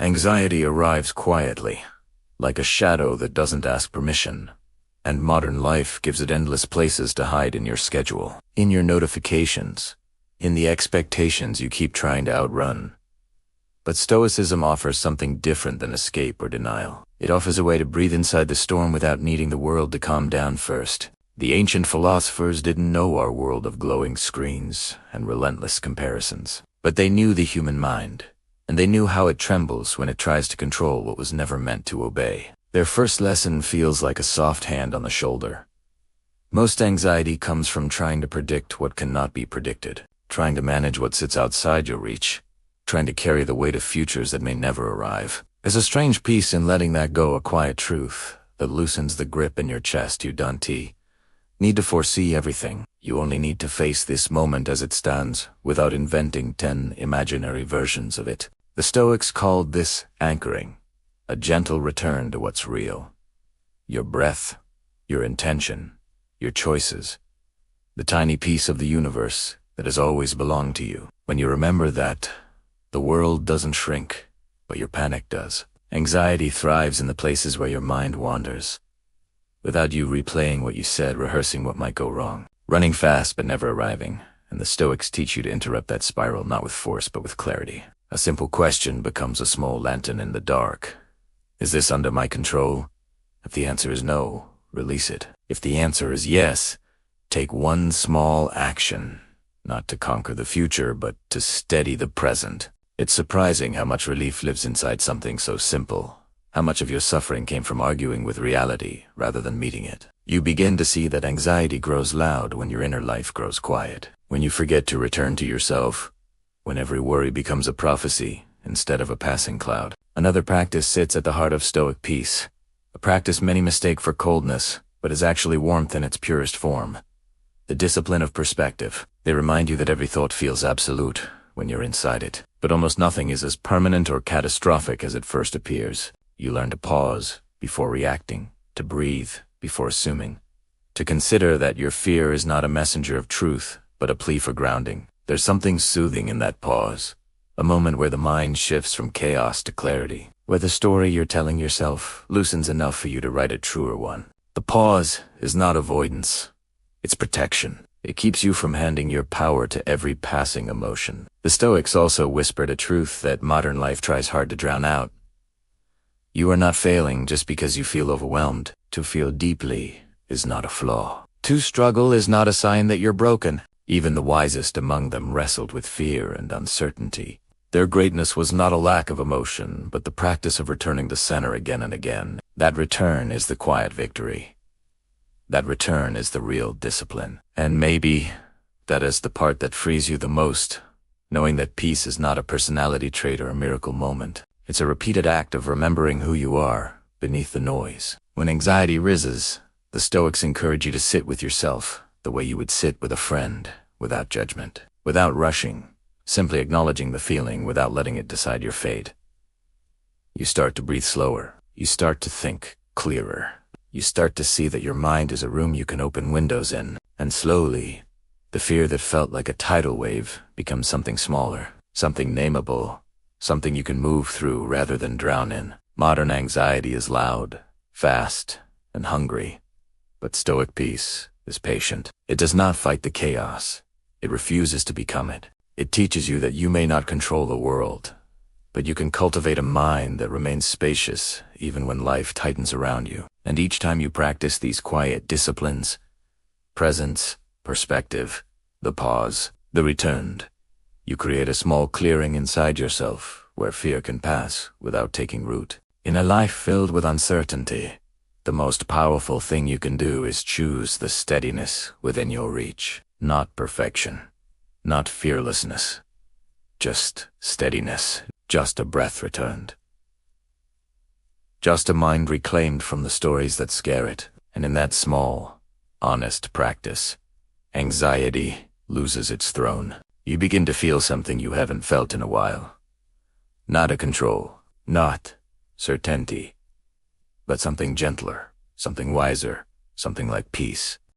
Anxiety arrives quietly, like a shadow that doesn't ask permission, and modern life gives it endless places to hide in your schedule, in your notifications, in the expectations you keep trying to outrun. But Stoicism offers something different than escape or denial. It offers a way to breathe inside the storm without needing the world to calm down first. The ancient philosophers didn't know our world of glowing screens and relentless comparisons, but they knew the human mind, and they knew how it trembles when it tries to control what was never meant to obey. Their first lesson feels like a soft hand on the shoulder. Most anxiety comes from trying to predict what cannot be predicted, trying to manage what sits outside your reach, trying to carry the weight of futures that may never arrive. There's a strange peace in letting that go, a quiet truth that loosens the grip in your chest. You don't need to foresee everything. You only need to face this moment as it stands, without inventing 10 imaginary versions of it. The Stoics called this anchoring, a gentle return to what's real. Your breath, your intention, your choices, the tiny piece of the universe that has always belonged to you. When you remember that, the world doesn't shrink, but your panic does. Anxiety thrives in the places where your mind wanders, without you replaying what you said, rehearsing what might go wrong, running fast but never arriving. And the Stoics teach you to interrupt that spiral not with force but with clarity. A simple question becomes a small lantern in the dark. Is this under my control? If the answer is no, release it. If the answer is yes, take one small action, not to conquer the future, but to steady the present. It's surprising how much relief lives inside something so simple, how much of your suffering came from arguing with reality rather than meeting it. You begin to see that anxiety grows loud when your inner life grows quiet, when you forget to return to yourself, when every worry becomes a prophecy instead of a passing cloud. Another practice sits at the heart of Stoic peace, a practice many mistake for coldness, but is actually warmth in its purest form. The discipline of perspective. They remind you that every thought feels absolute when you're inside it, but almost nothing is as permanent or catastrophic as it first appears. You learn to pause before reacting, to breathe before assuming, to consider that your fear is not a messenger of truth, but a plea for grounding. There's something soothing in that pause, a moment where the mind shifts from chaos to clarity, where the story you're telling yourself loosens enough for you to write a truer one. The pause is not avoidance, it's protection. It keeps you from handing your power to every passing emotion. The Stoics also whispered a truth that modern life tries hard to drown out. You are not failing just because you feel overwhelmed. To feel deeply is not a flaw. To struggle is not a sign that you're broken. Even the wisest among them wrestled with fear and uncertainty. Their greatness was not a lack of emotion, but the practice of returning to center again and again. That return is the quiet victory. That return is the real discipline. And maybe that is the part that frees you the most, knowing that peace is not a personality trait or a miracle moment. It's a repeated act of remembering who you are beneath the noise. When anxiety rises, the Stoics encourage you to sit with yourself the way you would sit with a friend, without judgment, without rushing, simply acknowledging the feeling without letting it decide your fate. You start to breathe slower. You start to think clearer. You start to see that your mind is a room you can open windows in, and slowly, the fear that felt like a tidal wave becomes something smaller, something nameable, something you can move through rather than drown in. Modern anxiety is loud, fast, and hungry, but Stoic peace is patient. It does not fight the chaos. It refuses to become it. It teaches you that you may not control the world, but you can cultivate a mind that remains spacious even when life tightens around you. And each time you practice these quiet disciplines, presence, perspective, the pause, the returned, you create a small clearing inside yourself where fear can pass without taking root. In a life filled with uncertainty, the most powerful thing you can do is choose the steadiness within your reach. Not perfection, not fearlessness, just steadiness, just a breath returned. Just a mind reclaimed from the stories that scare it, and in that small, honest practice, anxiety loses its throne. You begin to feel something you haven't felt in a while. Not a control, not certainty, but something gentler, something wiser, something like peace.